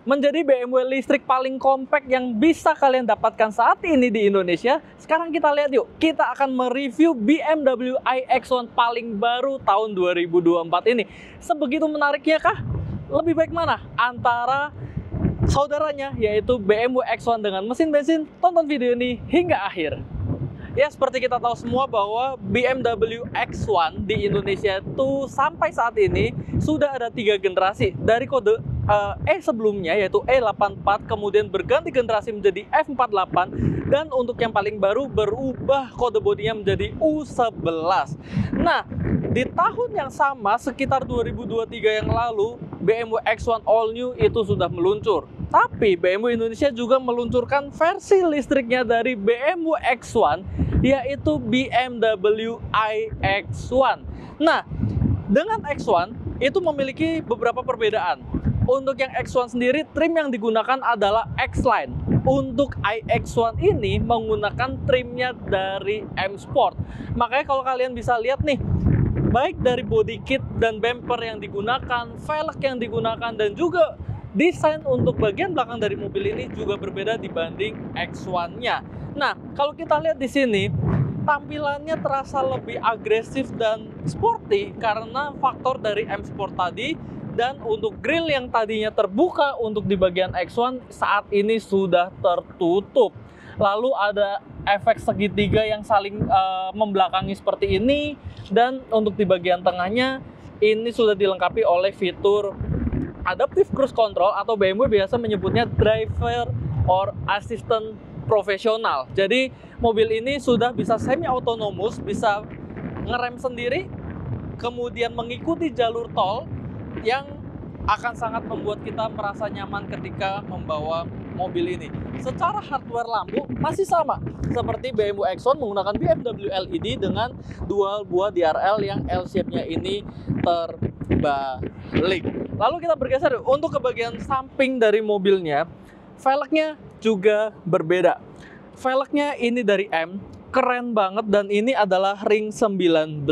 menjadi BMW listrik paling compact yang bisa kalian dapatkan saat ini di Indonesia. Sekarang kita lihat yuk, kita akan mereview BMW iX1 paling baru tahun 2024 ini. Sebegitu menariknya kah? Lebih baik mana antara saudaranya, yaitu BMW X1 dengan mesin bensin? Tonton video ini hingga akhir. Ya, seperti kita tahu semua bahwa BMW X1 di Indonesia itu sampai saat ini sudah ada 3 generasi. Dari kode E sebelumnya yaitu E84, kemudian berganti generasi menjadi F48, dan untuk yang paling baru berubah kode bodinya menjadi U11. Nah, di tahun yang sama sekitar 2023 yang lalu, BMW X1 All New itu sudah meluncur. Tapi BMW Indonesia juga meluncurkan versi listriknya dari BMW X1, yaitu BMW iX1. Nah, dengan X1 itu memiliki beberapa perbedaan. Untuk yang X1 sendiri, trim yang digunakan adalah X-Line. Untuk iX1 ini menggunakan trimnya dari M Sport. Makanya kalau kalian bisa lihat nih, baik dari body kit dan bumper yang digunakan, velg yang digunakan, dan juga desain untuk bagian belakang dari mobil ini juga berbeda dibanding X1-nya. Nah, kalau kita lihat di sini, tampilannya terasa lebih agresif dan sporty karena faktor dari M Sport tadi. Dan untuk grill yang tadinya terbuka untuk di bagian X1 saat ini sudah tertutup. Lalu ada efek segitiga yang saling membelakangi seperti ini. Dan untuk di bagian tengahnya ini sudah dilengkapi oleh fitur Adaptive Cruise Control atau BMW biasa menyebutnya Driver or Assistant Profesional. Jadi mobil ini sudah bisa semi autonomous, bisa ngerem sendiri, kemudian mengikuti jalur tol yang akan sangat membuat kita merasa nyaman ketika membawa mobil ini. Secara hardware lampu masih sama seperti BMW X1 menggunakan BMW LED dengan dual buah DRL yang L shape-nya ini terbalik. Lalu kita bergeser untuk ke bagian samping dari mobilnya. Velgnya juga berbeda. Velgnya ini dari M, keren banget, dan ini adalah ring 19.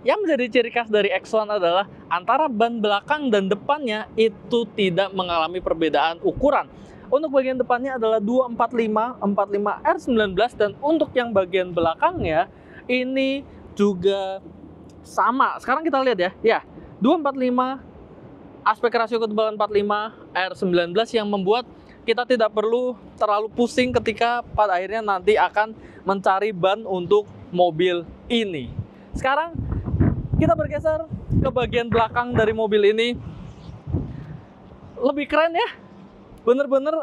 Yang menjadi ciri khas dari X1 adalah antara ban belakang dan depannya itu tidak mengalami perbedaan ukuran. Untuk bagian depannya adalah 245, 45R19, dan untuk yang bagian belakangnya ini juga sama. Sekarang kita lihat ya 245, aspek rasio ketebalan 45, R19 yang membuat kita tidak perlu terlalu pusing ketika pada akhirnya nanti akan mencari ban untuk mobil ini. Sekarang kita bergeser ke bagian belakang dari mobil ini. Lebih keren ya. Bener-bener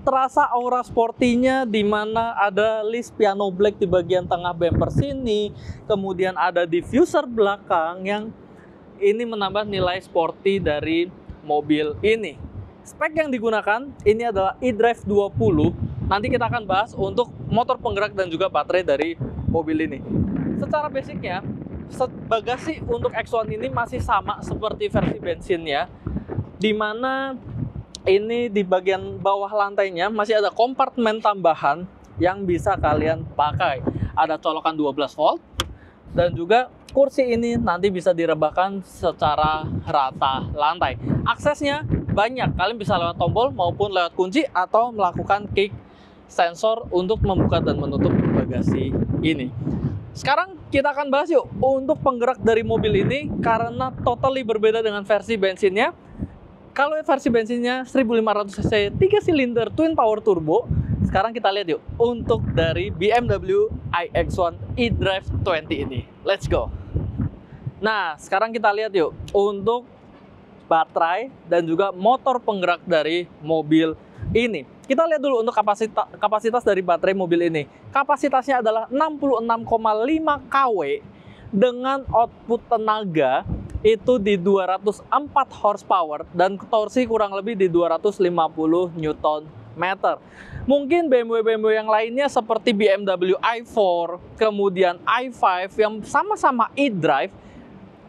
terasa aura sportinya, di mana ada list piano black di bagian tengah bumper sini. Kemudian ada diffuser belakang yang ini menambah nilai sporty dari mobil ini. Spek yang digunakan ini adalah eDrive 20. Nanti kita akan bahas untuk motor penggerak dan juga baterai dari mobil ini. Secara basicnya, bagasi untuk X1 ini masih sama seperti versi bensinnya, di mana ini di bagian bawah lantainya masih ada kompartemen tambahan yang bisa kalian pakai. Ada colokan 12 volt, dan juga kursi ini nanti bisa direbahkan secara rata lantai. Aksesnya banyak, kalian bisa lewat tombol maupun lewat kunci atau melakukan kick sensor untuk membuka dan menutup bagasi ini. Sekarang kita akan bahas yuk untuk penggerak dari mobil ini, karena totally berbeda dengan versi bensinnya. Kalau versi bensinnya 1500 cc 3 silinder twin power turbo, sekarang kita lihat yuk untuk dari BMW iX1 eDrive 20 ini. Let's go. Nah, sekarang kita lihat yuk untuk baterai dan juga motor penggerak dari mobil ini. Kita lihat dulu untuk kapasitas dari baterai mobil ini. Kapasitasnya adalah 66,5 kW dengan output tenaga itu di 204 horsepower dan torsi kurang lebih di 250 Nm. Mungkin BMW yang lainnya seperti BMW i4, kemudian i5 yang sama-sama eDrive,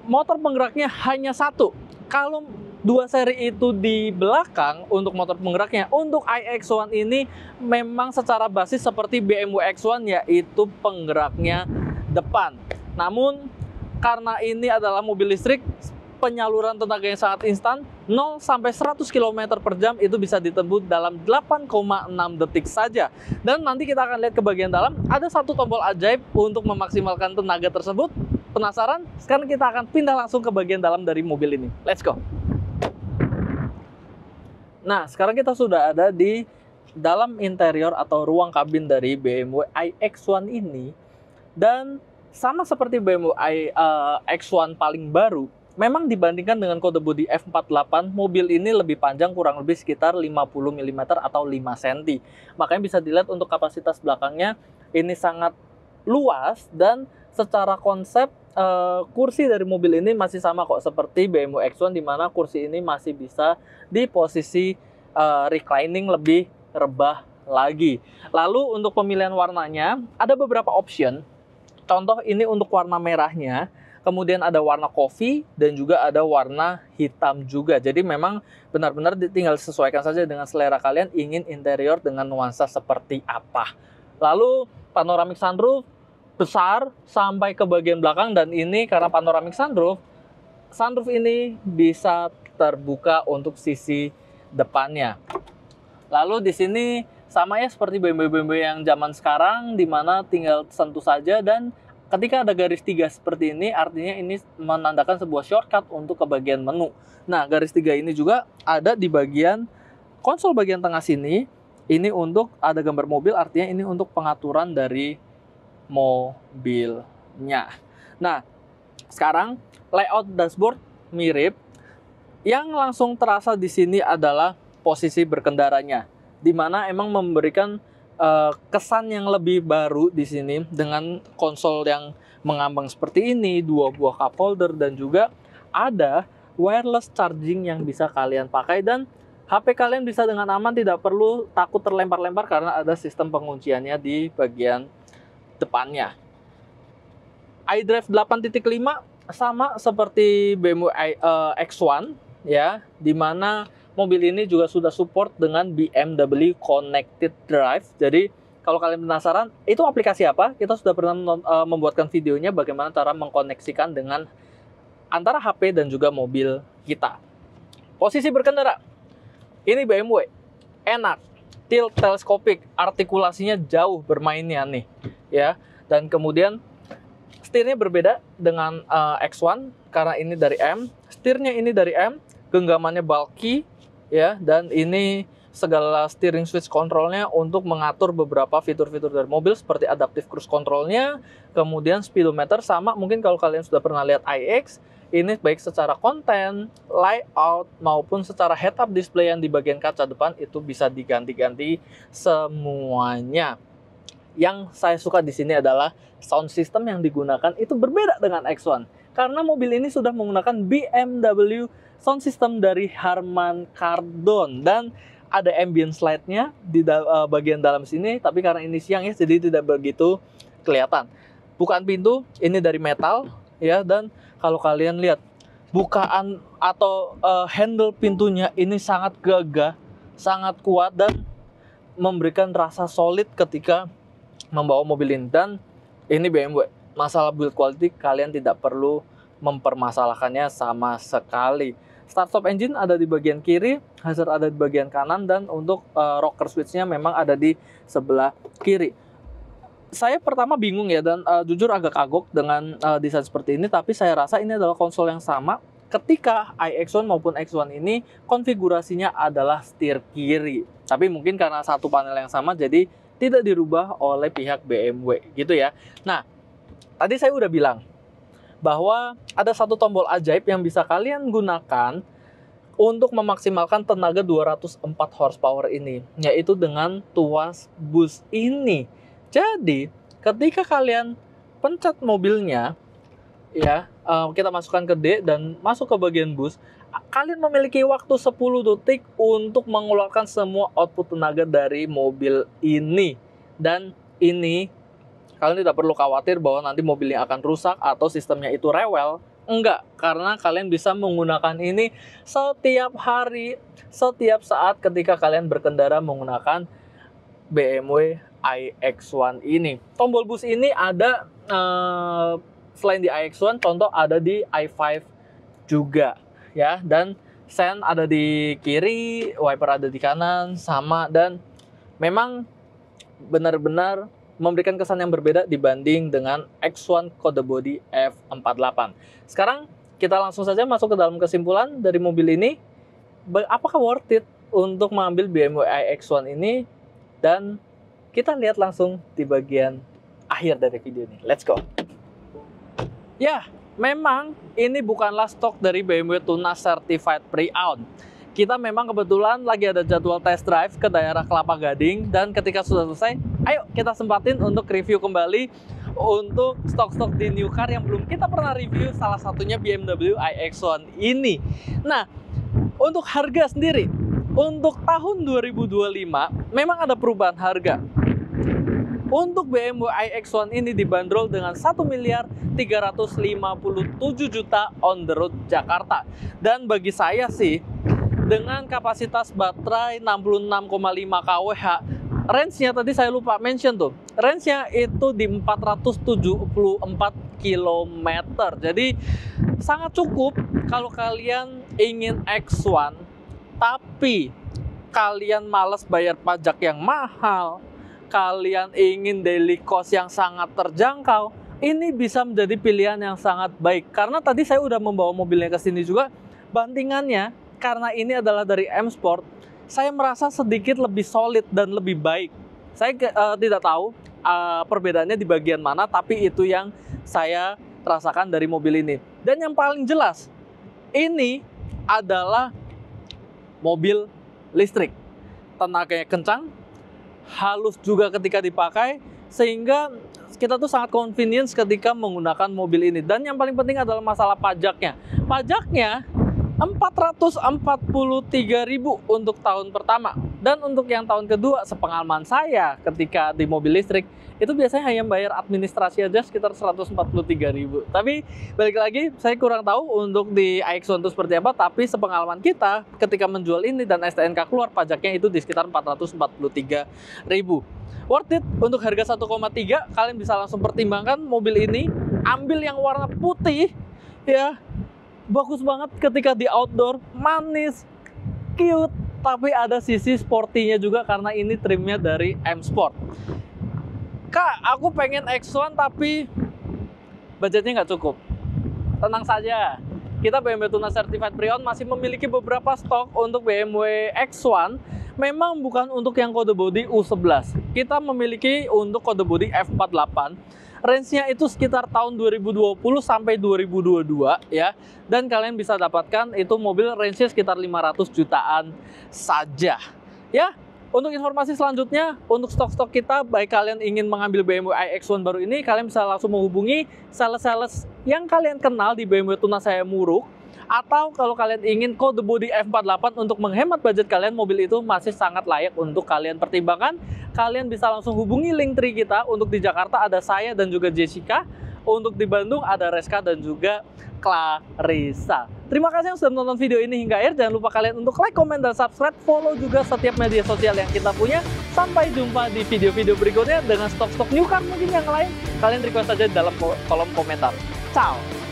motor penggeraknya hanya satu. Kalau dua seri itu di belakang untuk motor penggeraknya, untuk iX1 ini memang secara basis seperti BMW X1, yaitu penggeraknya depan. Namun karena ini adalah mobil listrik, penyaluran tenaga yang sangat instan, 0 sampai 100 km per jam itu bisa ditempuh dalam 8,6 detik saja. Dan nanti kita akan lihat ke bagian dalam, ada satu tombol ajaib untuk memaksimalkan tenaga tersebut. Penasaran? Sekarang kita akan pindah langsung ke bagian dalam dari mobil ini. Let's go! Nah, sekarang kita sudah ada di dalam interior atau ruang kabin dari BMW iX1 ini. Dan sama seperti BMW X1 paling baru, memang dibandingkan dengan kode bodi F48, mobil ini lebih panjang kurang lebih sekitar 50 mm atau 5 cm. Makanya bisa dilihat untuk kapasitas belakangnya ini sangat luas, dan secara konsep kursi dari mobil ini masih sama kok seperti BMW X1, di mana kursi ini masih bisa di posisi reclining lebih rebah lagi. Lalu untuk pemilihan warnanya ada beberapa option. Contoh ini untuk warna merahnya, kemudian ada warna coffee, dan juga ada warna hitam juga. Jadi memang benar-benar tinggal sesuaikan saja dengan selera kalian ingin interior dengan nuansa seperti apa. Lalu panoramic sunroof besar sampai ke bagian belakang, dan ini karena panoramic sunroof ini bisa terbuka untuk sisi depannya. Lalu di sini sama ya seperti BMW yang zaman sekarang, di mana tinggal sentuh saja, dan ketika ada garis 3 seperti ini, artinya ini menandakan sebuah shortcut untuk ke bagian menu. Nah, garis 3 ini juga ada di bagian konsol bagian tengah sini. Ini untuk ada gambar mobil, artinya ini untuk pengaturan dari mobilnya. Nah, sekarang layout dashboard mirip. Yang langsung terasa di sini adalah posisi berkendaranya, di mana emang memberikan kesan yang lebih baru di sini dengan konsol yang mengambang seperti ini, 2 buah cup holder, dan juga ada wireless charging yang bisa kalian pakai, dan HP kalian bisa dengan aman, tidak perlu takut terlempar-lempar karena ada sistem pengunciannya di bagian depannya. iDrive 8.5 sama seperti BMW X1 ya, dimana mobil ini juga sudah support dengan BMW Connected Drive. Jadi kalau kalian penasaran itu aplikasi apa, kita sudah pernah membuatkan videonya bagaimana cara mengkoneksikan dengan antara HP dan juga mobil kita. Posisi berkendara, ini BMW enak, tilt teleskopik, artikulasinya jauh bermainnya nih ya. Dan kemudian setirnya berbeda dengan X1 karena ini dari M, setirnya ini dari M, genggamannya bulky ya, dan ini segala steering switch controlnya untuk mengatur beberapa fitur-fitur dari mobil seperti adaptive cruise controlnya, kemudian speedometer. Sama mungkin kalau kalian sudah pernah lihat iX, ini baik secara konten, layout, maupun secara head-up display yang di bagian kaca depan itu bisa diganti-ganti semuanya. Yang saya suka di sini adalah sound system yang digunakan itu berbeda dengan X1, karena mobil ini sudah menggunakan BMW sound system dari Harman Kardon, dan ada ambient slide-nya di bagian dalam sini, tapi karena ini siang ya, jadi tidak begitu kelihatan. Bukaan pintu ini dari metal ya, dan kalau kalian lihat bukaan atau handle pintunya ini sangat gagah, sangat kuat, dan memberikan rasa solid ketika membawa mobil ini. Dan ini BMW, masalah build quality kalian tidak perlu mempermasalahkannya sama sekali. Start stop engine ada di bagian kiri, hazard ada di bagian kanan, dan untuk rocker switch-nya memang ada di sebelah kiri. Saya pertama bingung ya, dan jujur agak kagok dengan desain seperti ini, tapi saya rasa ini adalah konsol yang sama ketika iX1 maupun X1 ini konfigurasinya adalah setir kiri. Tapi mungkin karena satu panel yang sama jadi tidak dirubah oleh pihak BMW gitu ya. Nah, tadi saya udah bilang bahwa ada satu tombol ajaib yang bisa kalian gunakan untuk memaksimalkan tenaga 204 horsepower ini, yaitu dengan tuas boost ini. Jadi, ketika kalian pencet mobilnya, ya, kita masukkan ke D dan masuk ke bagian boost, kalian memiliki waktu 10 detik untuk mengeluarkan semua output tenaga dari mobil ini. Dan ini kalian tidak perlu khawatir bahwa nanti mobilnya akan rusak atau sistemnya itu rewel. Enggak, karena kalian bisa menggunakan ini setiap hari, setiap saat ketika kalian berkendara menggunakan BMW iX1 ini. Tombol boost ini ada selain di iX1, contoh ada di i5 juga ya, dan sen ada di kiri, wiper ada di kanan sama, dan memang benar-benar memberikan kesan yang berbeda dibanding dengan X1 kode body F48. Sekarang kita langsung saja masuk ke dalam kesimpulan dari mobil ini. Apakah worth it untuk mengambil BMW iX1 ini? Dan kita lihat langsung di bagian akhir dari video ini. Let's go. Ya, memang ini bukanlah stok dari BMW Tunas Certified Pre-Owned. Kita memang kebetulan lagi ada jadwal test drive ke daerah Kelapa Gading, dan ketika sudah selesai, ayo kita sempatin untuk review kembali untuk stok-stok di new car yang belum kita pernah review, salah satunya BMW iX1 ini. Nah, untuk harga sendiri, untuk tahun 2025 memang ada perubahan harga. Untuk BMW iX1 ini dibanderol dengan 1.357.000.000 on the road Jakarta. Dan bagi saya sih, dengan kapasitas baterai 66,5 kWh, range-nya tadi saya lupa mention tuh, range-nya itu di 474 km. Jadi sangat cukup kalau kalian ingin X1 tapi kalian males bayar pajak yang mahal, kalian ingin daily cost yang sangat terjangkau, ini bisa menjadi pilihan yang sangat baik. Karena tadi saya udah membawa mobilnya ke sini juga, bandingannya karena ini adalah dari M Sport, saya merasa sedikit lebih solid dan lebih baik. Saya tidak tahu perbedaannya di bagian mana, tapi itu yang saya rasakan dari mobil ini. Dan yang paling jelas, ini adalah mobil listrik. Tenaganya kencang, halus juga ketika dipakai, sehingga kita tuh sangat convenience ketika menggunakan mobil ini. Dan yang paling penting adalah masalah pajaknya. Pajaknya 443.000 untuk tahun pertama, dan untuk yang tahun kedua, sepengalaman saya ketika di mobil listrik itu biasanya hanya bayar administrasi aja sekitar 143.000. Tapi balik lagi, saya kurang tahu untuk di iX1 itu seperti apa, tapi sepengalaman kita ketika menjual ini dan STNK keluar, pajaknya itu di sekitar 443.000. Worth it untuk harga 1,3. Kalian bisa langsung pertimbangkan mobil ini, ambil yang warna putih ya. Bagus banget ketika di outdoor, manis, cute, tapi ada sisi sportinya juga karena ini trimnya dari M Sport. Kak, aku pengen X1 tapi budgetnya nggak cukup. Tenang saja, kita BMW Tunas Certified Pre-Owned masih memiliki beberapa stok untuk BMW X1. Memang bukan untuk yang kode bodi U11. Kita memiliki untuk kode bodi F48. Range-nya itu sekitar tahun 2020 sampai 2022 ya. Dan kalian bisa dapatkan itu mobil range-nya sekitar 500 jutaan saja. Ya, untuk informasi selanjutnya, untuk stok-stok kita, baik kalian ingin mengambil BMW iX1 baru ini, kalian bisa langsung menghubungi sales-sales yang kalian kenal di BMW Tunas Saya Muruk. Atau kalau kalian ingin kode bodi F48 untuk menghemat budget kalian, mobil itu masih sangat layak untuk kalian pertimbangkan. Kalian bisa langsung hubungi link tree kita. Untuk di Jakarta ada saya dan juga Jessica. Untuk di Bandung ada Reska dan juga Clarissa. Terima kasih yang sudah menonton video ini hingga akhir. Jangan lupa kalian untuk like, komen, dan subscribe. Follow juga setiap media sosial yang kita punya. Sampai jumpa di video-video berikutnya dengan stok-stok new car mungkin yang lain. Kalian request saja di dalam kolom komentar. Ciao!